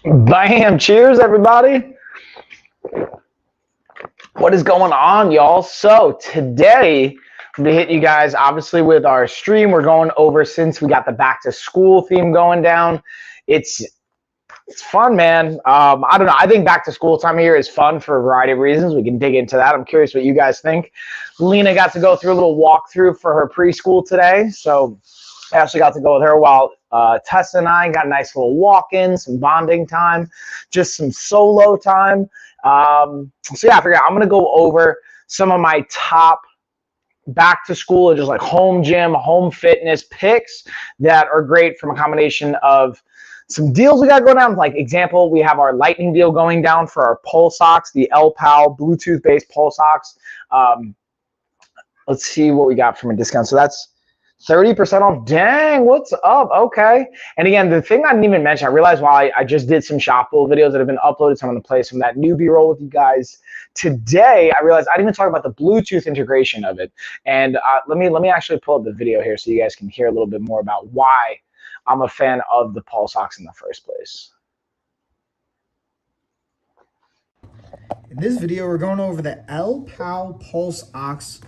Bam! Cheers, everybody. What is going on, y'all? So today, I'm going to hit you guys, obviously, with our stream. We're going over, since we got the back to school theme going down. It's fun, man. I don't know. I think back to school time of year is fun for a variety of reasons. We can dig into that. I'm curious what you guys think. Lena got to go through a little walkthrough for her preschool today. So I actually got to go with her while Tessa and I got a nice little walk-in, some bonding time, just some solo time. So yeah, I figured I'm going to go over some of my top back to school and just like home gym, home fitness picks that are great from a combination of some deals we got going down. Like example, we have our lightning deal going down for our pole socks, the L-Pal Bluetooth-based pole socks. Let's see what we got from a discount. So that's 30% off. Dang, what's up? Okay. And again, the thing I didn't even mention, I realized while I just did some shoppable videos that have been uploaded, so I'm going to play some of that newbie roll with you guys today. I realized I didn't even talk about the Bluetooth integration of it. And let me actually pull up the video here so you guys can hear a little bit more about why I'm a fan of the pole socks in the first place. In this video, we're going over the L-Pal Pulse Ox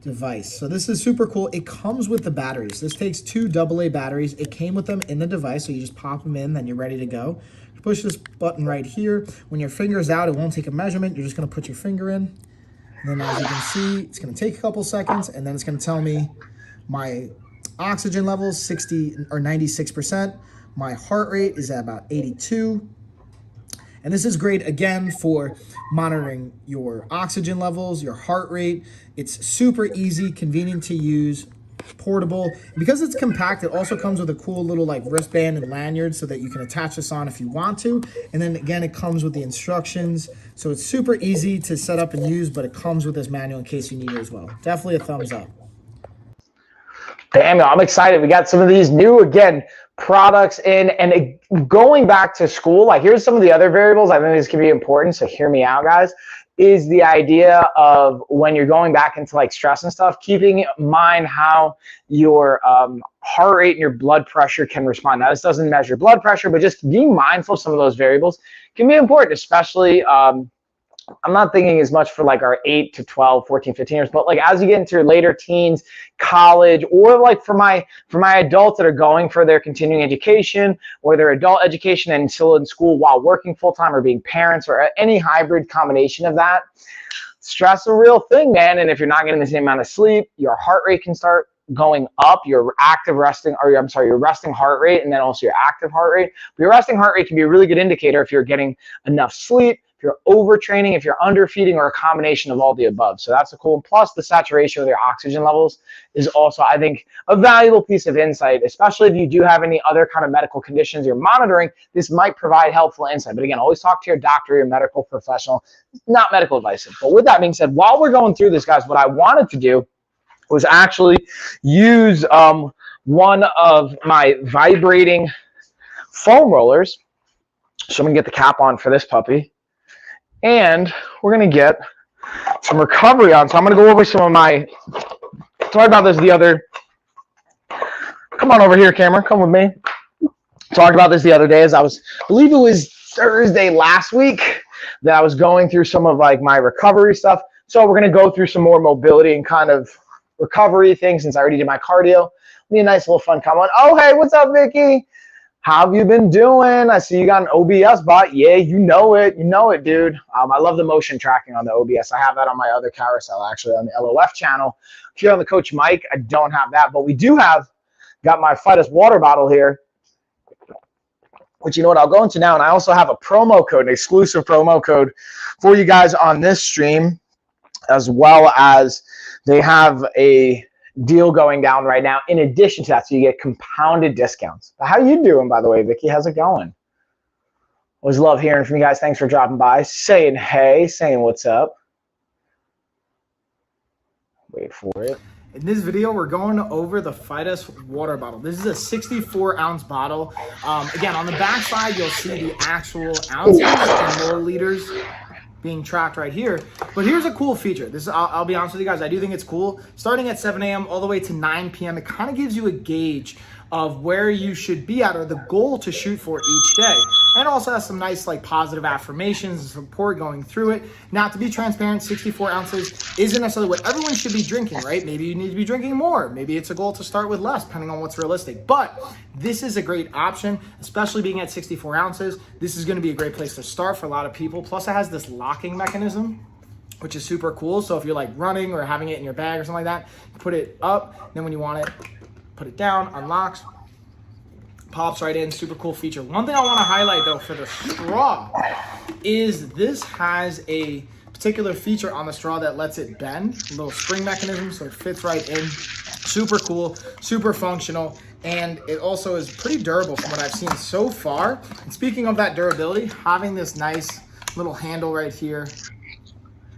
device. So this is super cool. It comes with the batteries. This takes 2 AA batteries. It came with them in the device, so you just pop them in, then you're ready to go. You push this button right here. When your finger's out, it won't take a measurement. You're just going to put your finger in. And then as you can see, it's going to take a couple seconds, and then it's going to tell me my oxygen levels, 60 or 96%. My heart rate is at about 82. And this is great, again, for monitoring your oxygen levels, your heart rate. It's super easy, convenient to use, portable. And because it's compact, it also comes with a cool little like wristband and lanyard so that you can attach this on if you want to. And then again, it comes with the instructions. So it's super easy to set up and use, but it comes with this manual in case you need it as well. Definitely a thumbs up. Damn, I'm excited. We got some of these new, again, products in, and going back to school, like here's some of the other variables I think this can be important, so hear me out, guys, is the idea of when you're going back into like stress and stuff, keeping in mind how your heart rate and your blood pressure can respond. Now, this doesn't measure blood pressure, but just being mindful of some of those variables can be important, especially I'm not thinking as much for like our 8 to 12, 14, 15 years, but like as you get into your later teens, college, or like for my adults that are going for their continuing education or their adult education and still in school while working full-time or being parents or any hybrid combination of that, stress is a real thing, man. And if you're not getting the same amount of sleep, your heart rate can start going up, your resting heart rate, and then also your active heart rate. But your resting heart rate can be a really good indicator if you're getting enough sleep, if you're overtraining, if you're underfeeding, or a combination of all the above. So that's a cool. Plus the saturation of your oxygen levels is also, I think, a valuable piece of insight, especially if you do have any other kind of medical conditions you're monitoring. This might provide helpful insight. But again, always talk to your doctor, your medical professional, not medical advice. But with that being said, while we're going through this, guys, what I wanted to do was actually use one of my vibrating foam rollers. So I'm gonna get the cap on for this puppy. And we're going to get some recovery on. So I'm going to go over some of my, talked about this the other, come on over here, camera, come with me. Talked about this the other day as I believe it was Thursday last week that I was going through some of like my recovery stuff. So we're going to go through some more mobility and kind of recovery things since I already did my cardio. It'll be a nice little fun comment. Oh, hey, what's up, Vicky? How have you been doing? I see you got an OBS bot. Yeah, you know it, dude. I love the motion tracking on the OBS. I have that on my other carousel, actually, on the LOF channel. Here on the Coach Mike, I don't have that, but we do have got my Fitus water bottle here, which you know what I'll go into now. And I also have a promo code, an exclusive promo code for you guys on this stream, as well as they have a deal going down right now in addition to that, so you get compounded discounts. How you doing, by the way, Vicky? How's it going? Always love hearing from you guys. Thanks for dropping by, saying hey, saying what's up. Wait for it. In this video, we're going over the Fitus water bottle. This is a 64-ounce bottle. Again, on the back side, you'll see the actual ounces and milliliters being tracked right here. But here's a cool feature. This is, I'll be honest with you guys, I do think it's cool. Starting at 7 a.m. all the way to 9 p.m., it kind of gives you a gauge of where you should be at, or the goal to shoot for each day. And also has some nice like positive affirmations and support going through it. Now, to be transparent, 64 ounces isn't necessarily what everyone should be drinking, right? Maybe you need to be drinking more. Maybe it's a goal to start with less, depending on what's realistic. But this is a great option, especially being at 64 ounces. This is gonna be a great place to start for a lot of people. Plus it has this locking mechanism, which is super cool. So if you're like running or having it in your bag or something like that, you put it up, then when you want it, put it down, unlocks, pops right in. Super cool feature. One thing I want to highlight though for the straw is this has a particular feature on the straw that lets it bend, a little spring mechanism, so it fits right in. Super cool, super functional, and it also is pretty durable from what I've seen so far. And speaking of that durability, having this nice little handle right here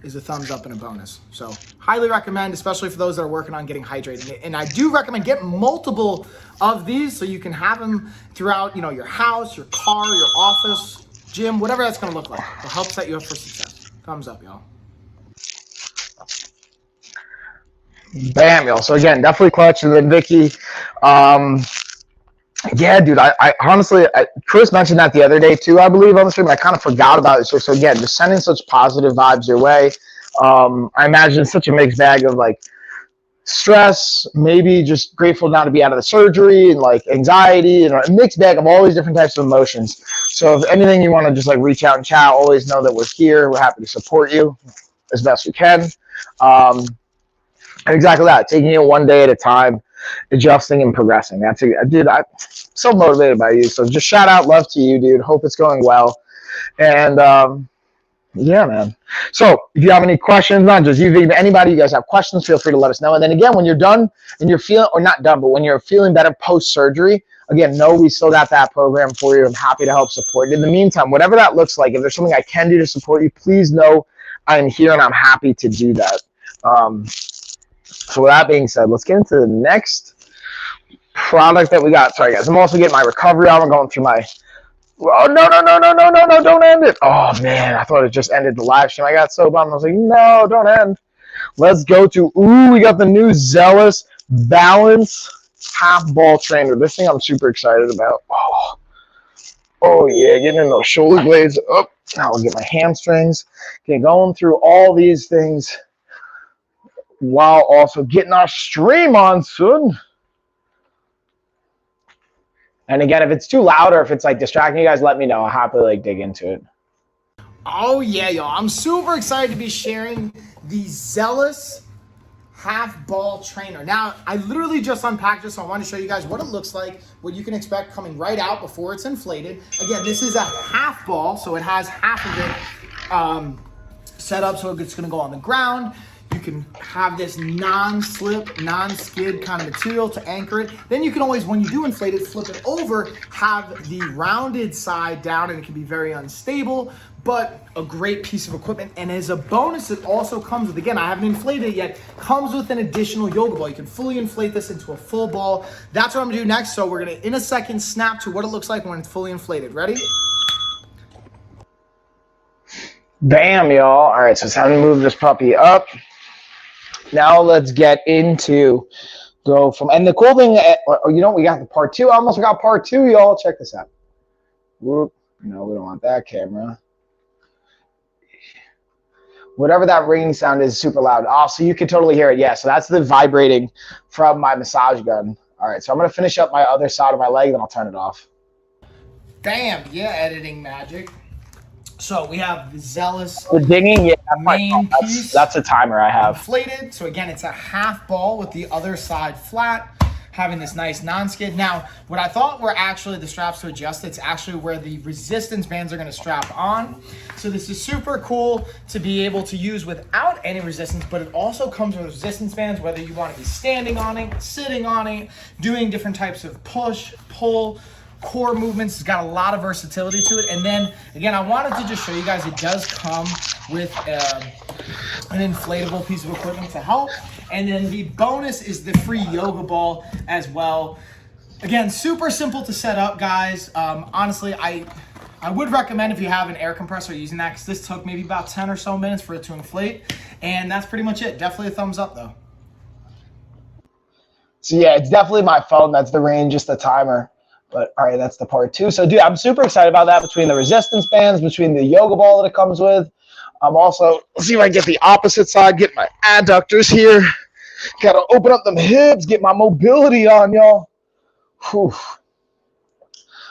is a thumbs up and a bonus. So highly recommend, especially for those that are working on getting hydrated. And I do recommend get multiple of these so you can have them throughout, you know, your house, your car, your office, gym, whatever that's gonna look like. It'll help set you up for success. Thumbs up, y'all. Bam, y'all. So again, definitely clutch. And then Vicky, yeah, dude, I honestly, Chris mentioned that the other day too, I believe, on the stream. I kind of forgot about it. So again, just sending such positive vibes your way. I imagine it's such a mixed bag of like stress, maybe just grateful now to be out of the surgery, and like anxiety, and a mixed bag of all these different types of emotions. So if anything you want to just like reach out and chat, always know that we're here. We're happy to support you as best we can. And exactly that, taking it one day at a time, adjusting and progressing. That's it, dude. I'm so motivated by you. So just shout out love to you, dude. Hope it's going well. And yeah, man. So if you have any questions, not just you, but anybody, you guys have questions, feel free to let us know. And then again, when you're done and you're feeling, or not done, but when you're feeling better post-surgery, again, know we still got that program for you. I'm happy to help support you. In the meantime, whatever that looks like, if there's something I can do to support you, please know I'm here and I'm happy to do that. So with that being said, let's get into the next product that we got. Sorry, guys. I'm also getting my recovery on. I'm going through my... Oh, no, don't end it. Oh, man, I thought it just ended the live stream. I got so bummed. I was like, no, don't end. Let's go to... Ooh, we got the new Zealous Balance Half Ball Trainer. This thing I'm super excited about. Oh yeah, getting in those shoulder blades. Oh, now I'll get my hamstrings. Okay, going through all these things while also getting our stream on soon. And again, if it's too loud or if it's like distracting you guys, let me know. I'll happily like dig into it. Oh yeah, y'all. I'm super excited to be sharing the Zealous Half Ball Trainer. Now, I literally just unpacked this, so I want to show you guys what it looks like, what you can expect coming right out before it's inflated. Again, this is a half ball, so it has half of it set up so it's going to go on the ground. You can have this non-slip, non-skid kind of material to anchor it. Then you can always, when you do inflate it, flip it over, have the rounded side down, and it can be very unstable, but a great piece of equipment. And as a bonus, it also comes with, again, I haven't inflated it yet, comes with an additional yoga ball. You can fully inflate this into a full ball. That's what I'm gonna do next. So we're gonna, in a second, snap to what it looks like when it's fully inflated. Ready? Bam, y'all. All right, so it's time to move this puppy up. Now let's get into go from, and the cool thing, you know, we got the part two. I almost forgot part two, y'all. Check this out. Whoop. No, we don't want that camera. Whatever that ringing sound is, super loud. Oh, so you can totally hear it. Yeah, so that's the vibrating from my massage gun. All right, so I'm going to finish up my other side of my leg, then I'll turn it off. Bam, yeah, editing magic. So we have the Zealous The dinging, yeah, main piece. that's a timer I have. Inflated. So again, it's a half ball with the other side flat, having this nice non-skid. Now, what I thought were actually the straps to adjust, it's actually where the resistance bands are going to strap on. So this is super cool to be able to use without any resistance, but it also comes with resistance bands, whether you want to be standing on it, sitting on it, doing different types of push, pull, core movements. It's got a lot of versatility to it. And then again, I wanted to just show you guys, it does come with an inflatable piece of equipment to help. And then the bonus is the free yoga ball as well. Again, super simple to set up, guys. Honestly, I would recommend, if you have an air compressor, using that, because this took maybe about 10 or so minutes for it to inflate. And that's pretty much it. Definitely a thumbs up though. So yeah, it's definitely my phone. That's the range, just the timer. But all right, that's the part 2. So dude, I'm super excited about that, between the resistance bands, between the yoga ball that it comes with. I'm also, let's see if I can get the opposite side, get my adductors here. Gotta open up them hips, get my mobility on, y'all. Whew.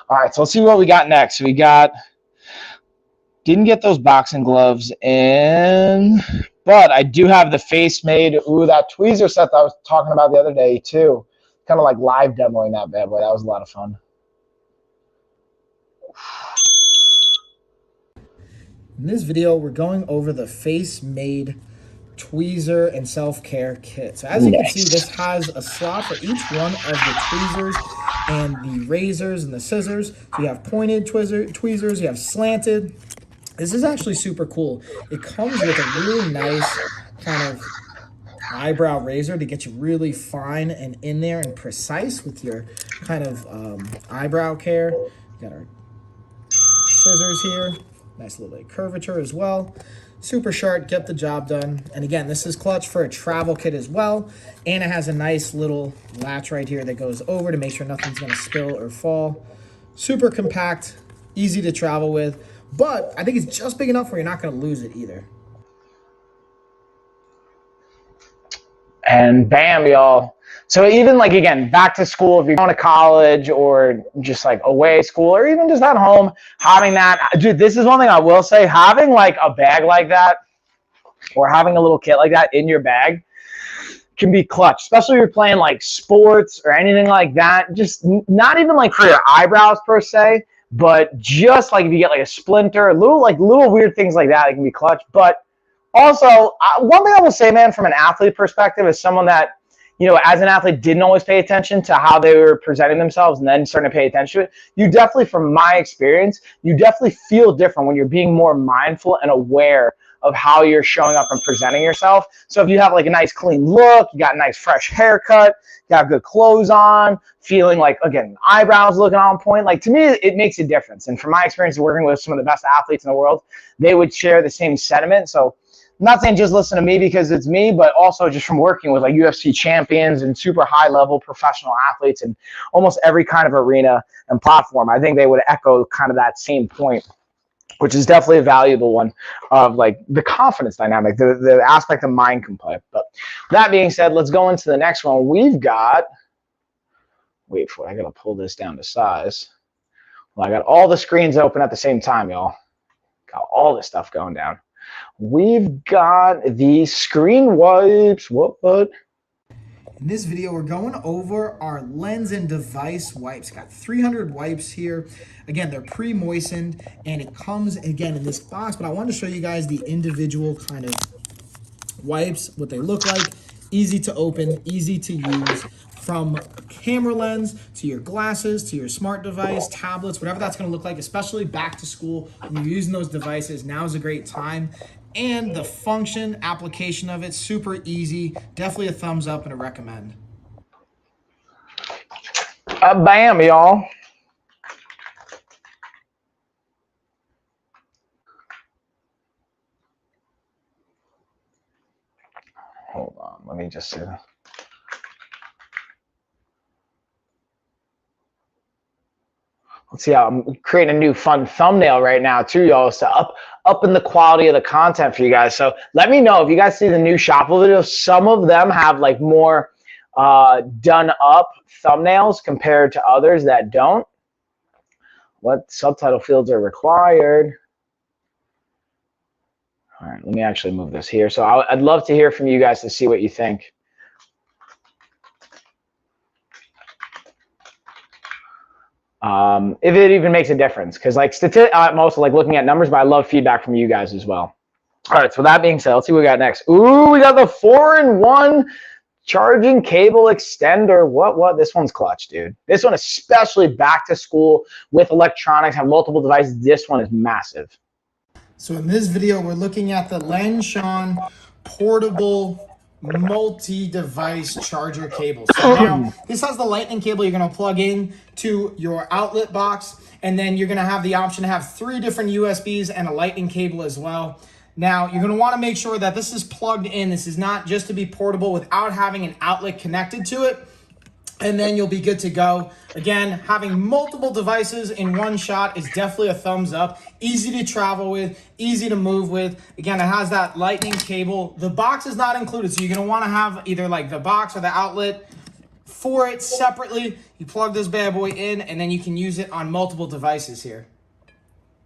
All right, so let's see what we got next. We got, didn't get those boxing gloves in, but I do have the face made, that tweezer set that I was talking about the other day too. Kind of like live demoing that bad boy. That was a lot of fun. In this video, we're going over the face-made Tweezer and Self-Care Kit. So as you can see, this has a slot for each one of the tweezers and the razors and the scissors. So you have pointed tweezers, you have slanted. This is actually super cool. It comes with a really nice kind of eyebrow razor to get you really fine and in there and precise with your kind of eyebrow care. We got our scissors here. Nice little bit of curvature as well. Super sharp, get the job done. And again, this is clutch for a travel kit as well. And it has a nice little latch right here that goes over to make sure nothing's gonna spill or fall. Super compact, easy to travel with, but I think it's just big enough where you're not gonna lose it either. And bam, y'all. So even like, again, back to school, if you're going to college or just like away school or even just at home, having that, dude, this is one thing I will say, having like a bag like that or having a little kit like that in your bag can be clutch, especially if you're playing like sports or anything like that. Just not even like for your eyebrows per se, but just like if you get like a splinter, little weird things like that, it can be clutch. But also, one thing I will say, man, from an athlete perspective, is someone that, you know, as an athlete didn't always pay attention to how they were presenting themselves and then starting to pay attention to it. You definitely, from my experience, you definitely feel different when you're being more mindful and aware of how you're showing up and presenting yourself. So if you have like a nice clean look, you got a nice fresh haircut, you have good clothes on, feeling like, again, eyebrows looking on point, like to me, it makes a difference. And from my experience working with some of the best athletes in the world, they would share the same sentiment. So I'm not saying just listen to me because it's me, but also just from working with like UFC champions and super high level professional athletes in almost every kind of arena and platform. I think they would echo kind of that same point, which is definitely a valuable one of like the confidence dynamic, the aspect of mind can play. But that being said, let's go into the next one. We've got, wait for it, I gotta pull this down to size. Well, I got all the screens open at the same time, y'all. Got all this stuff going down. We've got the screen wipes. What? In this video, we're going over our lens and device wipes. Got 300 wipes here. Again, they're pre-moistened, and it comes, again, in this box, but I wanted to show you guys the individual kind of wipes, what they look like. Easy to open, easy to use. From camera lens to your glasses to your smart device, tablets, whatever that's going to look like, especially back to school when you're using those devices. Now is a great time. And the function, application of it, super easy. Definitely a thumbs up and a recommend. Bam, y'all. Hold on, let me just see. Let's see, I'm creating a new fun thumbnail right now too, y'all, so up in the quality of the content for you guys. So let me know if you guys see the new Shuffle videos. Some of them have like more done up thumbnails compared to others that don't. What subtitle fields are required? All right, let me actually move this here. So I'd love to hear from you guys to see what you think. If it even makes a difference, because like I'm also like looking at numbers, but I love feedback from you guys as well. All right, so that being said, let's see what we got next. Ooh, we got the 4-in-1 charging cable extender. What? This one's clutch, dude. This one, especially back to school with electronics, have multiple devices. This one is massive. So in this video, we're looking at the Lenshan portable multi-device charger cable. So now this has the lightning cable you're going to plug in to your outlet box, and then you're going to have the option to have 3 different USBs and a lightning cable as well. Now you're going to want to make sure that this is plugged in. This is not just to be portable without having an outlet connected to it. And then you'll be good to go. Again, having multiple devices in one shot is definitely a thumbs up. Easy to travel with, easy to move with. Again, it has that lightning cable. The box is not included, so you're gonna wanna have either like the box or the outlet for it separately. You plug this bad boy in, and then you can use it on multiple devices here.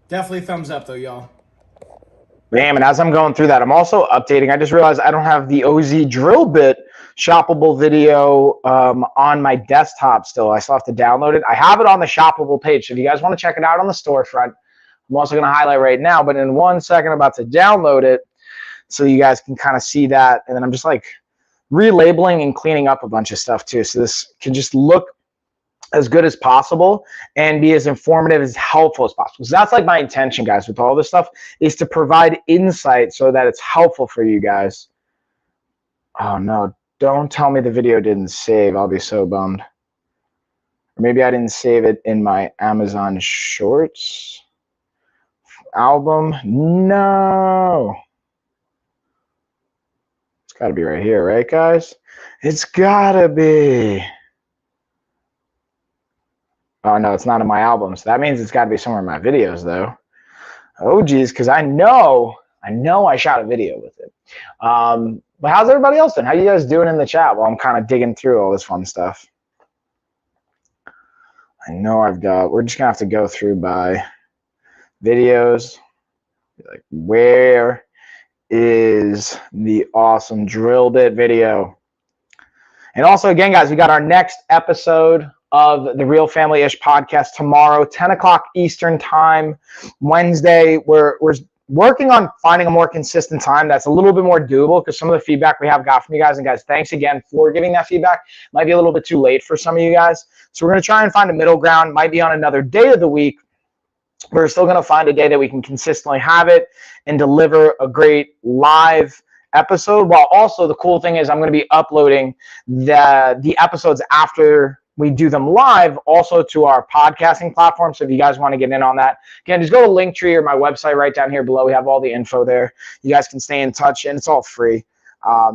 Definitely thumbs up though, y'all. Damn, and as I'm going through that, I'm also updating. I just realized I don't have the OZ drill bit shoppable video on my desktop still. I still have to download it. I have it on the shoppable page, so if you guys want to check it out on the storefront, I'm also going to highlight right now, but in 1 second I'm about to download it so you guys can kind of see that. And then I'm just like relabeling and cleaning up a bunch of stuff too, so this can just look as good as possible and be as informative, as helpful as possible. So that's like my intention, guys, with all this stuff, is to provide insight so that it's helpful for you guys. Oh no, don't tell me the video didn't save. I'll be so bummed. Or maybe I didn't save it in my Amazon Shorts album. No. It's gotta be right here, right, guys? It's gotta be. Oh, no, it's not in my album. So that means it's got to be somewhere in my videos, though. Oh, geez, because I know I shot a video with it. But how's everybody else doing? How you guys doing in the chat while I'm kind of digging through all this fun stuff? I know we're just going to have to go through by videos. Like, where is the awesome drill bit video? And also, again, guys, we got our next episode of the Real Family-ish podcast tomorrow, 10 o'clock Eastern time, Wednesday. We're working on finding a more consistent time that's a little bit more doable, because some of the feedback we have got from you guys, and guys, thanks again for giving that feedback. Might be a little bit too late for some of you guys. So we're going to try and find a middle ground. Might be on another day of the week. We're still going to find a day that we can consistently have it and deliver a great live episode, while also the cool thing is I'm going to be uploading the episodes after we do them live also to our podcasting platform. So if you guys want to get in on that, again, just go to Linktree or my website right down here below. We have all the info there. You guys can stay in touch, and it's all free,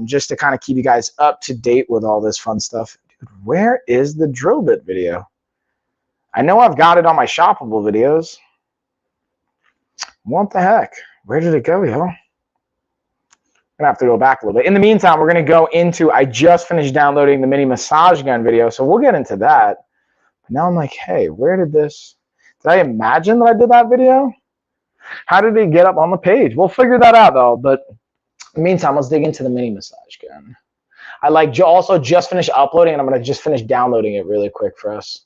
just to kind of keep you guys up to date with all this fun stuff. Dude, where is the drill bit video? I know I've got it on my shoppable videos. What the heck? Where did it go, yo? I'm gonna have to go back a little bit. In the meantime, we're gonna go into, I just finished downloading the mini massage gun video, so we'll get into that. But now I'm like, hey, where did I imagine that I did that video? How did it get up on the page? We'll figure that out though. But in the meantime, let's dig into the mini massage gun. I also just finished uploading, and I'm gonna just finish downloading it really quick for us.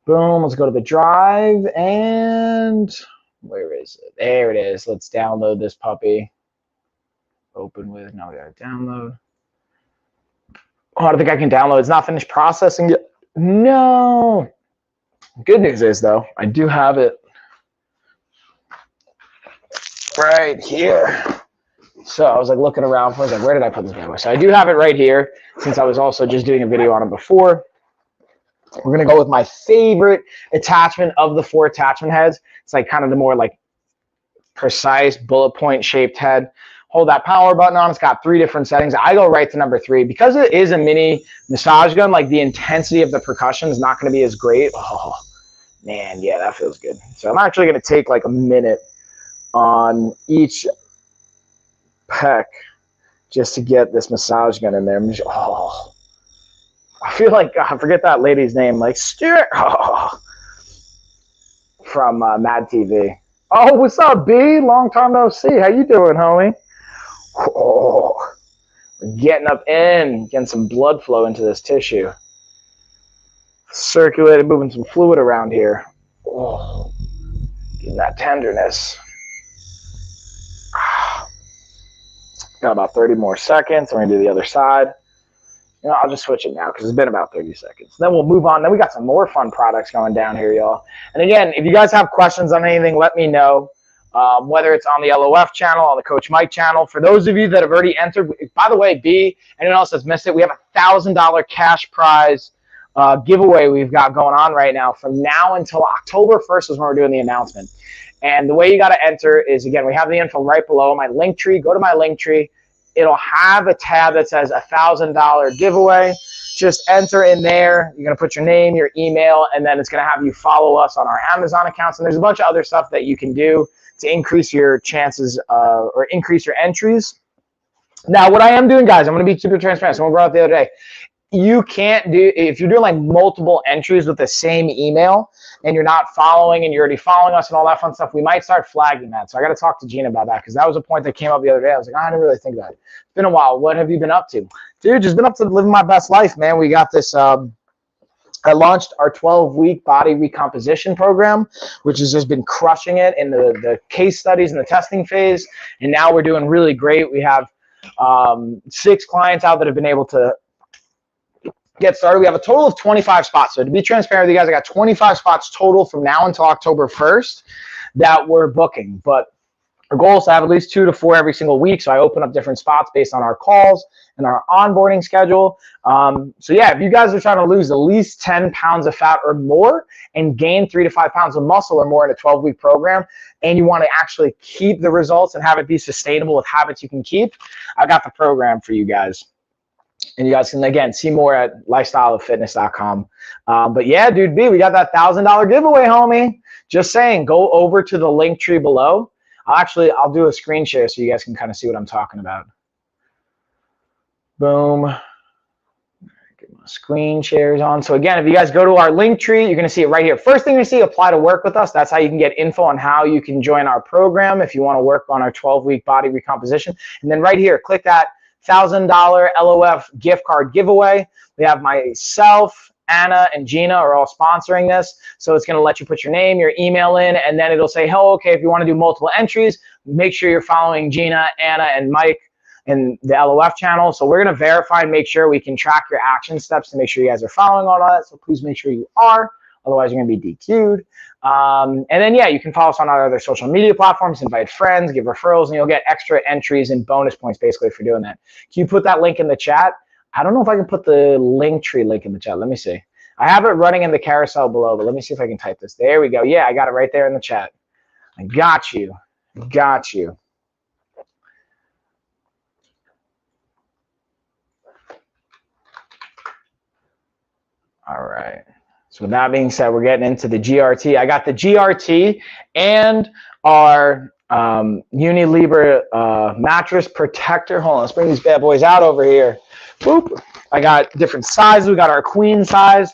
Boom, let's go to the drive, and where is it? There it is. Let's download this puppy. Open with, now we gotta download. Oh, I don't think I can download. It's not finished processing yet. No. Good news is, though, I do have it right here. So I was like looking around for it. Like, where did I put this bad boy? So I do have it right here, since I was also just doing a video on it before. We're gonna go with my favorite attachment of the 4 attachment heads. It's like kind of the more like precise bullet point shaped head. Hold that power button on. It's got 3 different settings. I go right to number 3. Because it is a mini massage gun, like the intensity of the percussion is not going to be as great. Oh, man, yeah, that feels good. So I'm actually going to take like a minute on each pec just to get this massage gun in there. Oh, I feel like, I forget that lady's name, like Stuart. Oh. from Mad TV. Oh, what's up, B? Long time no see. How you doing, homie? Oh, we're getting up in, getting some blood flow into this tissue. Circulating, moving some fluid around here. Oh, getting that tenderness. Got about 30 more seconds. We're going to do the other side. You know, I'll just switch it now because it's been about 30 seconds. Then we'll move on. Then we got some more fun products going down here, y'all. And again, if you guys have questions on anything, let me know. Whether it's on the LOF channel, on the Coach Mike channel. For those of you that have already entered, by the way, B, anyone else that's missed it, we have a $1,000 cash prize giveaway we've got going on right now. From now until October 1st is when we're doing the announcement. And the way you got to enter is, again, we have the info right below my link tree. Go to my link tree. It'll have a tab that says $1,000 giveaway. Just enter in there. You're going to put your name, your email, and then it's going to have you follow us on our Amazon accounts. And there's a bunch of other stuff that you can do to increase your chances or increase your entries. Now, what I am doing, guys, I'm going to be super transparent. Someone brought up the other day. You can't do, if you're doing like multiple entries with the same email and you're not following and you're already following us and all that fun stuff, we might start flagging that. So I got to talk to Gina about that because that was a point that came up the other day. I was like, I didn't really think about it. It's been a while. What have you been up to? Dude, just been up to living my best life, man. We got this, I launched our 12-week body recomposition program, which has just been crushing it in the case studies and the testing phase. And now we're doing really great. We have 6 clients out that have been able to get started. We have a total of 25 spots. So to be transparent with you guys, I got 25 spots total from now until October 1st that we're booking. But our goal is to have at least 2 to 4 every single week. So I open up different spots based on our calls and our onboarding schedule. So yeah, if you guys are trying to lose at least 10 pounds of fat or more and gain 3 to 5 pounds of muscle or more in a 12-week program, and you want to actually keep the results and have it be sustainable with habits you can keep, I got the program for you guys. And you guys can, again, see more at lifestyleoffitness.com. But yeah, dude, B, we got that $1,000 giveaway, homie. Just saying, go over to the link tree below. I'll do a screen share so you guys can kind of see what I'm talking about. Boom. Get my screen shares on. So again, if you guys go to our link tree, you're going to see it right here. First thing you see, apply to work with us. That's how you can get info on how you can join our program if you want to work on our 12-week body recomposition. And then right here, click that $1,000 LOF gift card giveaway. We have myself, Anna, and Gina are all sponsoring this. So it's going to let you put your name, your email in, and then it'll say, oh, okay, if you want to do multiple entries, make sure you're following Gina, Anna, and Mike in the LOF channel. So we're going to verify and make sure we can track your action steps to make sure you guys are following all that. So please make sure you are. Otherwise, you're going to be DQ'd. And then, yeah, you can follow us on our other social media platforms, invite friends, give referrals, and you'll get extra entries and bonus points basically for doing that. Can you put that link in the chat? I don't know if I can put the link tree link in the chat. Let me see. I have it running in the carousel below, but let me see if I can type this. There we go. Yeah, I got it right there in the chat. I got you. Got you. All right. So with that being said, we're getting into the GRT. I got the GRT and our Unilibre mattress protector. Hold on, let's bring these bad boys out over here. Boop. I got different sizes. We got our queen size.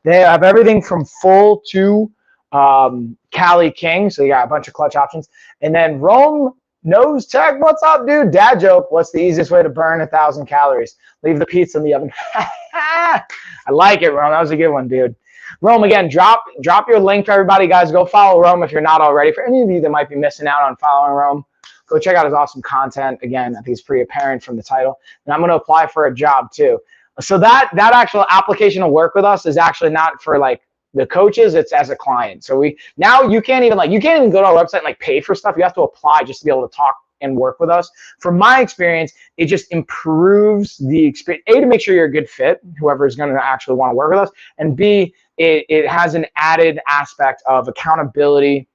They have everything from full to Cali King. So you got a bunch of clutch options. And then Rome Nose Tech. What's up, dude? Dad joke. What's the easiest way to burn 1,000 calories? Leave the pizza in the oven. I like it, Rome. That was a good one, dude. Rome, again, drop your link for everybody, guys. Go follow Rome if you're not already. For any of you that might be missing out on following Rome, go check out his awesome content. Again, I think it's pretty apparent from the title. And I'm going to apply for a job too. So that actual application to work with us is actually not for like the coaches, it's as a client. So now you can't even go to our website and like pay for stuff. You have to apply just to be able to talk and work with us. From my experience, it just improves the experience, A, to make sure you're a good fit, whoever is going to actually want to work with us, and B, it has an added aspect of accountability,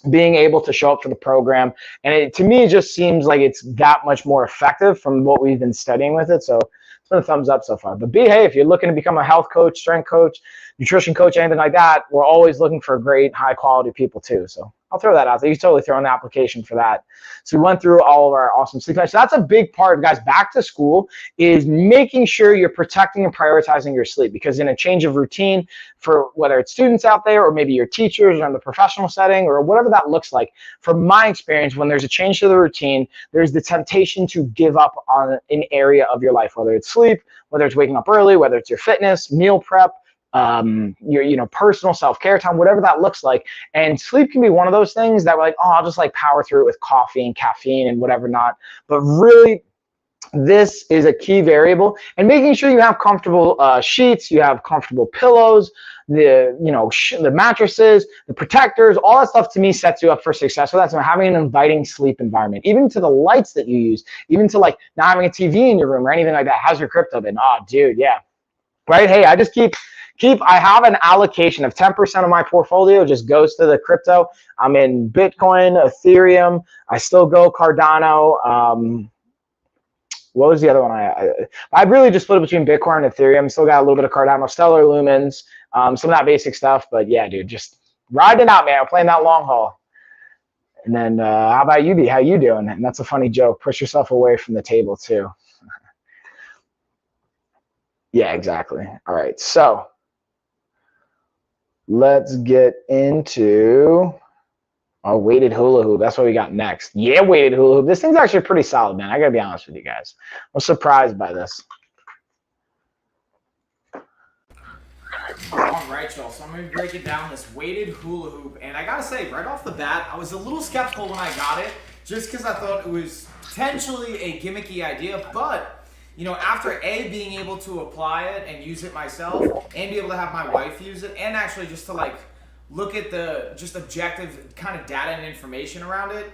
being able to show up for the program. And to me, it just seems like it's that much more effective from what we've been studying with it. So it's been a thumbs up so far. But B, hey, if you're looking to become a health coach, strength coach, nutrition coach, anything like that, we're always looking for great, high quality people too. So I'll throw that out there. You can totally throw in the application for that. So we went through all of our awesome sleep habits. So that's a big part, guys. Back to school is making sure you're protecting and prioritizing your sleep, because in a change of routine for whether it's students out there or maybe your teachers or in the professional setting or whatever that looks like, from my experience, when there's a change to the routine, there's the temptation to give up on an area of your life, whether it's sleep, whether it's waking up early, whether it's your fitness, meal prep, your personal self-care time, whatever that looks like. And sleep can be one of those things that we're like, oh, I'll just like power through it with coffee and caffeine and whatever not. But really, this is a key variable, and making sure you have comfortable sheets, you have comfortable pillows, the mattresses, the protectors, all that stuff to me sets you up for success. So that's having an inviting sleep environment, even to the lights that you use, even to like not having a TV in your room or anything like that. How's your crypto been? Oh, dude, yeah. Right? Hey, I just I have an allocation of 10% of my portfolio just goes to the crypto. I'm in Bitcoin, Ethereum. I still go Cardano. What was the other one? I really just split it between Bitcoin and Ethereum. Still got a little bit of Cardano, Stellar Lumens, some of that basic stuff. But yeah, dude, just riding it out, man. I'm playing that long haul. And then how about you, B? How you doing? And that's a funny joke. Push yourself away from the table too. Yeah, exactly. All right, so let's get into our weighted hula hoop. That's what we got next. Yeah, weighted hula hoop. This thing's actually pretty solid, man. I gotta be honest with you guys. I'm surprised by this. All right, y'all. So I'm going to break it down, this weighted hula hoop. And I got to say, right off the bat, I was a little skeptical when I got it, just because I thought it was potentially a gimmicky idea. But, you know, after being able to apply it and use it myself, and be able to have my wife use it, and actually just to like look at the just objective kind of data and information around it,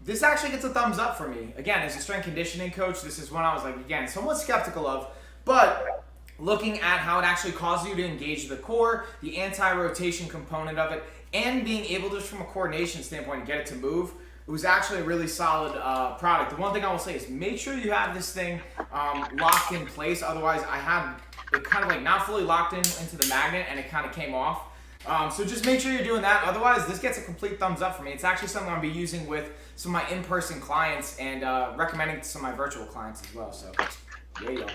this actually gets a thumbs up for me. Again, as a strength conditioning coach, this is one I was like, again, somewhat skeptical of, but looking at how it actually causes you to engage the core, the anti-rotation component of it, and being able to, just from a coordination standpoint, get it to move, it was actually a really solid product. The one thing I will say is make sure you have this thing locked in place. Otherwise, I had it kind of like not fully locked into the magnet, and it kind of came off. So just make sure you're doing that. Otherwise, this gets a complete thumbs up for me. It's actually something I'll be using with some of my in-person clients and recommending to some of my virtual clients as well. So, there you go.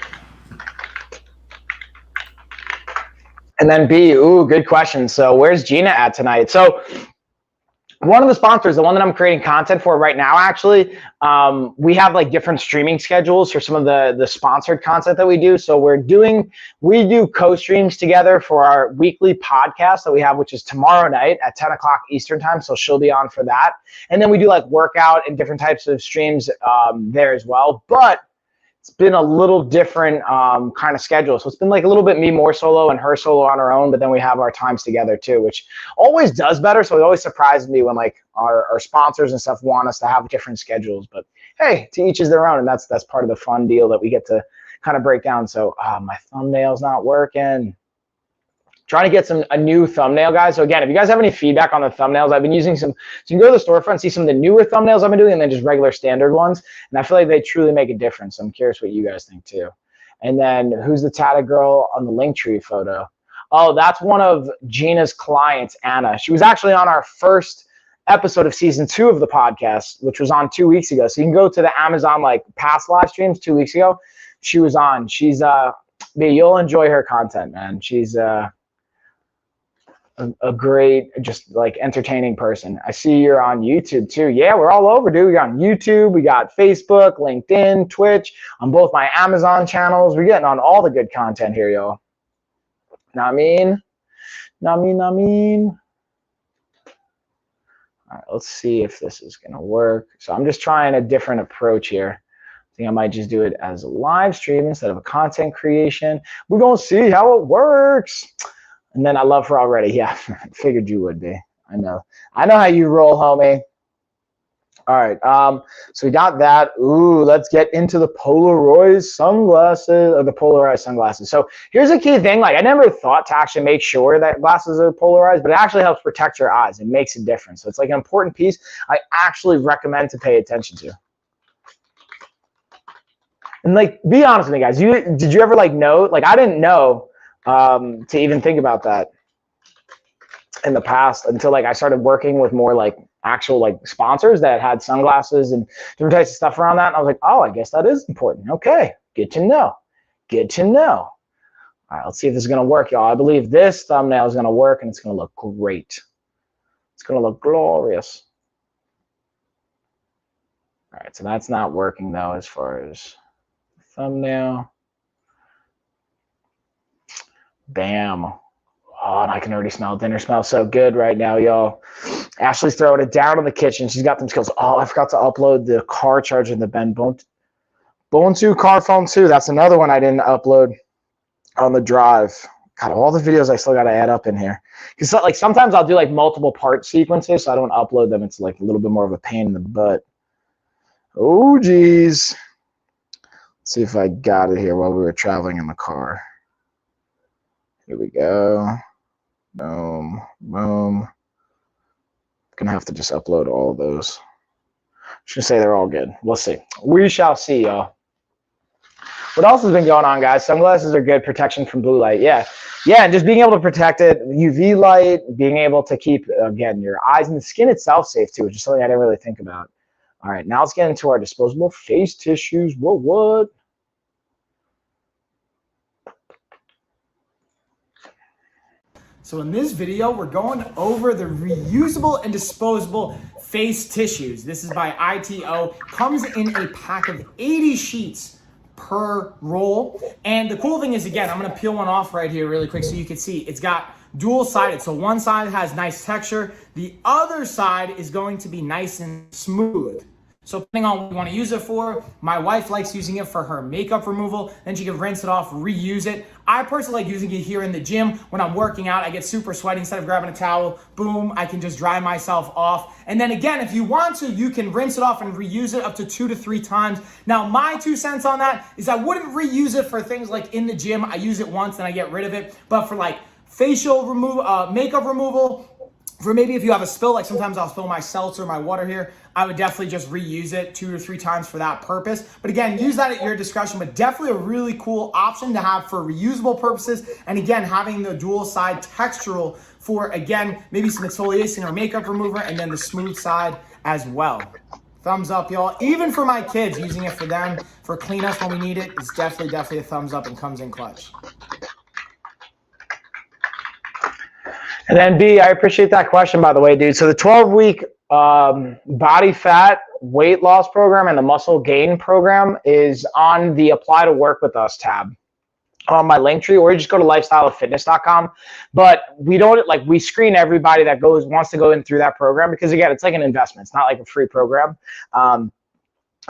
And then B, ooh, good question. So where's Gina at tonight? So one of the sponsors, the one that I'm creating content for right now, actually, we have like different streaming schedules for some of the sponsored content that we do. So we do co-streams together for our weekly podcast that we have, which is tomorrow night at 10 o'clock Eastern time. So she'll be on for that. And then we do like workout and different types of streams there as well. But it's been a little different kind of schedule. So it's been like a little bit me more solo and her solo on her own, but then we have our times together too, which always does better. So it always surprises me when like our sponsors and stuff want us to have different schedules, but hey, to each is their own. And that's part of the fun deal that we get to kind of break down. So my thumbnail's not working. Trying to get a new thumbnail, guys. So again, if you guys have any feedback on the thumbnails, I've been using some, so you can go to the storefront and see some of the newer thumbnails I've been doing and then just regular standard ones. And I feel like they truly make a difference. So I'm curious what you guys think too. And then who's the tatted girl on the Linktree photo? Oh, that's one of Gina's clients, Anna. She was actually on our first episode of season 2 of the podcast, which was on 2 weeks ago. So you can go to the Amazon like past live streams 2 weeks ago. She was on. She's you'll enjoy her content, man. She's a great, just like entertaining person. I see you're on YouTube too. Yeah, we're all over, dude. We got on YouTube, we got Facebook, LinkedIn, Twitch, on both my Amazon channels. We're getting on all the good content here, yo. Not mean. All right, let's see if this is gonna work. So I'm just trying a different approach here. I think I might just do it as a live stream instead of a content creation. We're gonna see how it works. And then I love her already. Yeah, figured you would be. I know how you roll, homie. All right, so we got that. Ooh, let's get into the Polarized sunglasses, or the Polarized sunglasses. So here's a key thing. Like I never thought to actually make sure that glasses are polarized, but it actually helps protect your eyes. It makes a difference. So it's like an important piece I actually recommend to pay attention to. And like, be honest with me, guys. Did you ever like know? Like I didn't know to even think about that. in the past until like I started working with more like actual like sponsors that had sunglasses and different types of stuff around that. And I was like, oh, I guess that is important. Okay, good to know. Good to know. All right, let's see if this is going to work, y'all. I believe this thumbnail is going to work and it's going to look great. It's going to look glorious. All right, so that's not working though as far as thumbnail. Bam. Oh, and I can already smell dinner. Smells so good right now, y'all. Ashley's throwing it down in the kitchen. She's got them skills. Oh, I forgot to upload the car charger in the Ben Bone 2 car phone 2. That's another one I didn't upload on the drive. God, all the videos I still got to add up in here. Because like sometimes I'll do like multiple part sequences, so I don't upload them. It's like a little bit more of a pain in the butt. Oh, geez. Let's see if I got it here while we were traveling in the car. Here we go. Boom, boom. Gonna have to just upload all of those. Should say they're all good. We'll see. We shall see, y'all. What else has been going on, guys? Sunglasses are good protection from blue light. Yeah, and just being able to protect it, UV light, being able to keep, again, your eyes and the skin itself safe too, which is something I didn't really think about. All right, now let's get into our disposable face tissues. What? So in this video, we're going over the reusable and disposable face tissues. This is by ITO. Comes in a pack of 80 sheets per roll. And the cool thing is, again, I'm gonna peel one off right here really quick so you can see. It's got dual-sided. So one side has nice texture. The other side is going to be nice and smooth. So depending on what you want to use it for, my wife likes using it for her makeup removal. Then she can rinse it off, reuse it. I personally like using it here in the gym when I'm working out. I get super sweaty. Instead of grabbing a towel, boom, I can just dry myself off. And then again, if you want to, you can rinse it off and reuse it up to 2 to 3 times. Now, my 2 cents on that is I wouldn't reuse it for things like in the gym. I use it once and I get rid of it. But for like facial removal, makeup removal, for maybe if you have a spill, like sometimes I'll spill my seltzer, my water here, I would definitely just reuse it 2 or 3 times for that purpose. But again, use that at your discretion, but definitely a really cool option to have for reusable purposes. And again, having the dual side textural for, again, maybe some exfoliation or makeup remover, and then the smooth side as well. Thumbs up, y'all. Even for my kids, using it for them, for cleanups when we need it, it's definitely a thumbs up and comes in clutch. And then B, I appreciate that question, by the way, dude. So the 12-week body fat weight loss program and the muscle gain program is on the Apply to Work With Us tab on my link tree, or you just go to lifestyleoffitness.com. But we don't, like, we screen everybody that wants to go in through that program, because again, it's like an investment. It's not like a free program.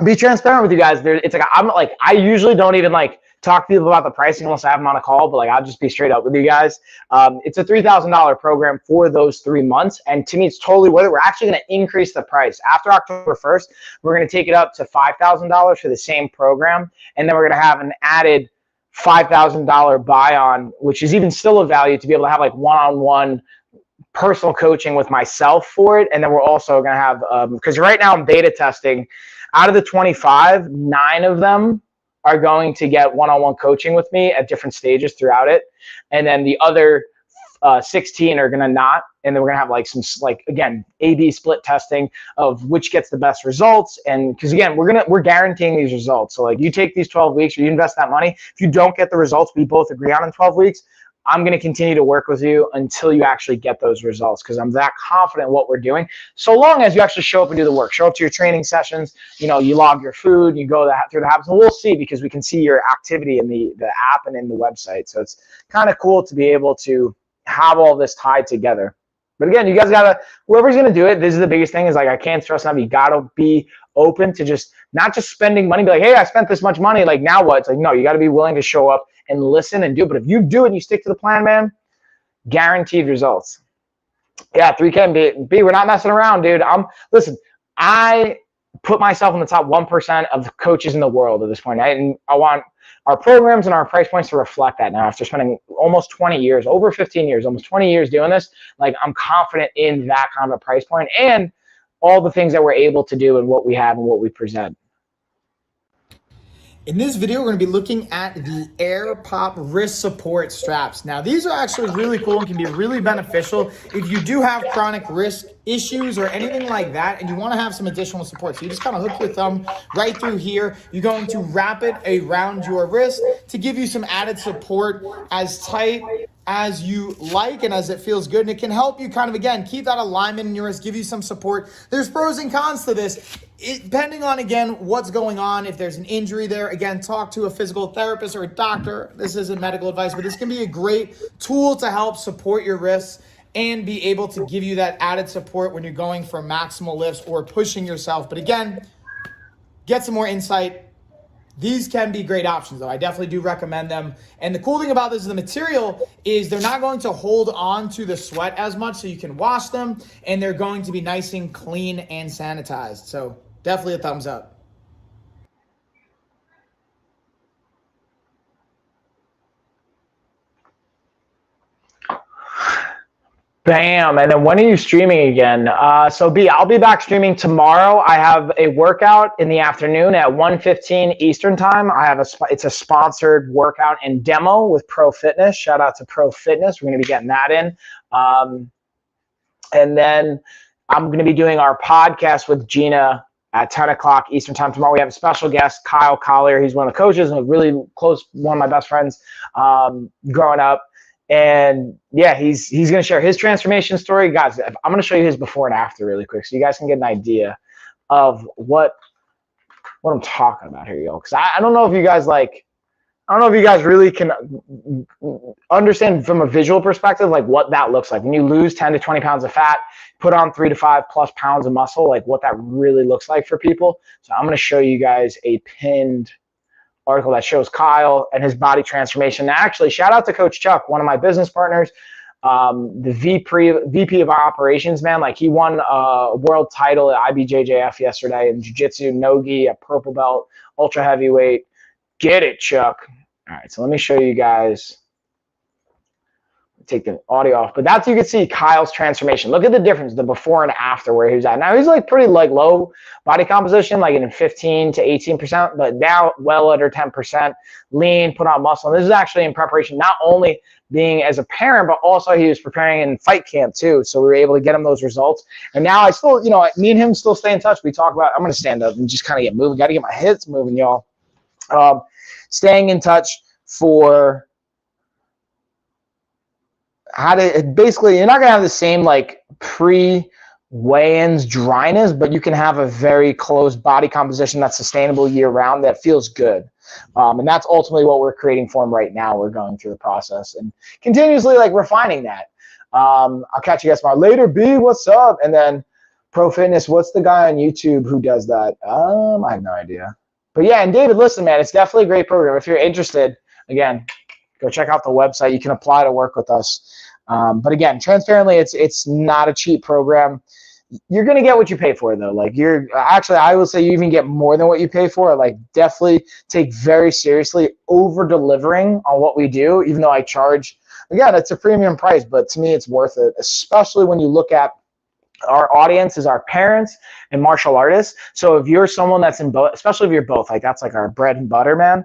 Be transparent with you guys. It's like, I usually don't even like talk to people about the pricing unless I have them on a call, but like, I'll just be straight up with you guys. It's a $3,000 program for those 3 months. And to me, it's totally worth it. We're actually going to increase the price after October 1st. We're going to take it up to $5,000 for the same program. And then we're going to have an added $5,000 buy-on, which is even still a value to be able to have like one-on-one personal coaching with myself for it. And then we're also going to have, because right now I'm beta testing, out of the 25, 9 of them are going to get one-on-one coaching with me at different stages throughout it. And then the other 16 are going to not. And then we're going to have like some, like, again, A/B split testing of which gets the best results. And because again, we're guaranteeing these results. So like, you take these 12 weeks or you invest that money. If you don't get the results we both agree on in 12 weeks, I'm going to continue to work with you until you actually get those results, because I'm that confident in what we're doing. So long as you actually show up and do the work, show up to your training sessions, you know, you log your food, you go through the habits, and we'll see, because we can see your activity in the app and in the website. So it's kind of cool to be able to have all this tied together. But again, you guys gotta, whoever's gonna do it, this is the biggest thing, is like, I can't stress enough, you gotta be open to just not just spending money, be like, hey, I spent this much money, like, now what? It's like, no, you gotta be willing to show up and listen and do it. But if you do it and you stick to the plan, man, guaranteed results. Yeah, 3K B, we're not messing around, dude. Listen, I put myself in the top 1% of the coaches in the world at this point. And I want our programs and our price points to reflect that now. After spending almost 20 years, over 15 years, almost 20 years doing this, like, I'm confident in that kind of a price point and all the things that we're able to do and what we have and what we present. In this video, we're going to be looking at the Air Pop wrist support straps. Now, these are actually really cool and can be really beneficial if you do have chronic wrist issues or anything like that, and you want to have some additional support. So you just kind of hook your thumb right through here. You're going to wrap it around your wrist to give you some added support, as tight as you like and as it feels good. And it can help you kind of, again, keep that alignment in your wrist, give you some support. There's pros and cons to this. Depending on, again, what's going on, if there's an injury there, again, talk to a physical therapist or a doctor. This isn't medical advice, but this can be a great tool to help support your wrists and be able to give you that added support when you're going for maximal lifts or pushing yourself. But again, get some more insight. These can be great options, though. I definitely do recommend them. And the cool thing about this is the material is they're not going to hold on to the sweat as much, so you can wash them, and they're going to be nice and clean and sanitized. So definitely a thumbs up. Bam. And then when are you streaming again? So B, I'll be back streaming tomorrow. I have a workout in the afternoon at 1:15 Eastern time. It's a sponsored workout and demo with Pro Fitness. Shout out to Pro Fitness. We're going to be getting that in. And then I'm going to be doing our podcast with Gina at 10 o'clock Eastern time tomorrow. We have a special guest, Kyle Collier. He's one of the coaches and a really close, one of my best friends growing up. And yeah, he's going to share his transformation story. Guys, I'm going to show you his before and after really quick so you guys can get an idea of what I'm talking about here, yo. Because I don't know if you guys really can understand from a visual perspective, like what that looks like. When you lose 10 to 20 pounds of fat, put on 3 to 5 plus pounds of muscle, like what that really looks like for people. So I'm going to show you guys a pinned article that shows Kyle and his body transformation. Now, actually, shout out to Coach Chuck, one of my business partners, the VP of operations, man. Like, he won a world title at IBJJF yesterday in jiu-jitsu, no-gi, a purple belt, ultra heavyweight. Get it, Chuck. All right, so let me show you guys. Take the audio off, but that's, you can see Kyle's transformation. Look at the difference, the before and after where he was at. Now he's like pretty like low body composition, like in 15 to 18%, but now well under 10%, lean, put on muscle. And this is actually in preparation, not only being as a parent, but also he was preparing in fight camp too. So we were able to get him those results. And now I still, me and him still stay in touch. We talk about, I'm going to stand up and just kind of get moving. Got to get my hips moving, y'all. Staying in touch for how to, basically, you're not going to have the same like pre-weigh-ins dryness, but you can have a very close body composition that's sustainable year round that feels good. And that's ultimately what we're creating for him right now. We're going through the process and continuously like refining that. I'll catch you guys tomorrow. Later, B, what's up? And then Pro Fitness, what's the guy on YouTube who does that? I have no idea. But yeah, and David, listen, man, it's definitely a great program. If you're interested, again, go check out the website. You can apply to work with us. But again, transparently, it's not a cheap program. You're going to get what you pay for, though. Like, I would say you even get more than what you pay for. Like, definitely take very seriously over-delivering on what we do, even though I charge, again, it's a premium price, but to me, it's worth it, especially when you look at our audience is our parents and martial artists. So if you're someone that's in both, especially if you're both, like that's like our bread and butter, man.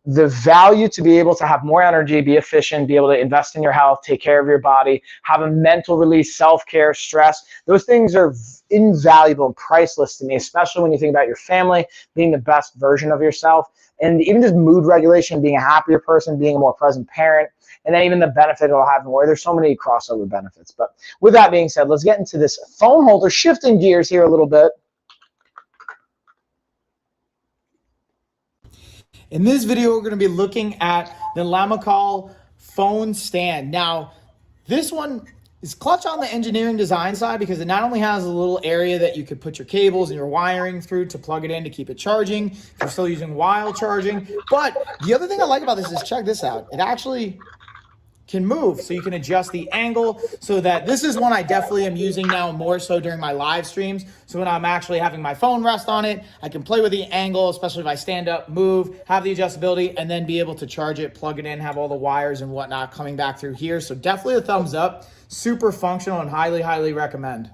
The value to be able to have more energy, be efficient, be able to invest in your health, take care of your body, have a mental release, self-care, stress. Those things are invaluable and priceless to me, especially when you think about your family, being the best version of yourself, and even just mood regulation, being a happier person, being a more present parent. And then even the benefit it'll have more. There's so many crossover benefits. But with that being said, let's get into this phone holder, shifting gears here a little bit. In this video, we're going to be looking at the Lamicall phone stand. Now, this one is clutch on the engineering design side because it not only has a little area that you could put your cables and your wiring through to plug it in to keep it charging if you're still using while charging. But the other thing I like about this is, check this out. It actually can move, so you can adjust the angle, so that this is one I definitely am using now more so during my live streams. So when I'm actually having my phone rest on it, I can play with the angle, especially if I stand up, move, have the adjustability, and then be able to charge it, plug it in, have all the wires and whatnot coming back through here. So definitely a thumbs up, super functional, and highly, highly recommend.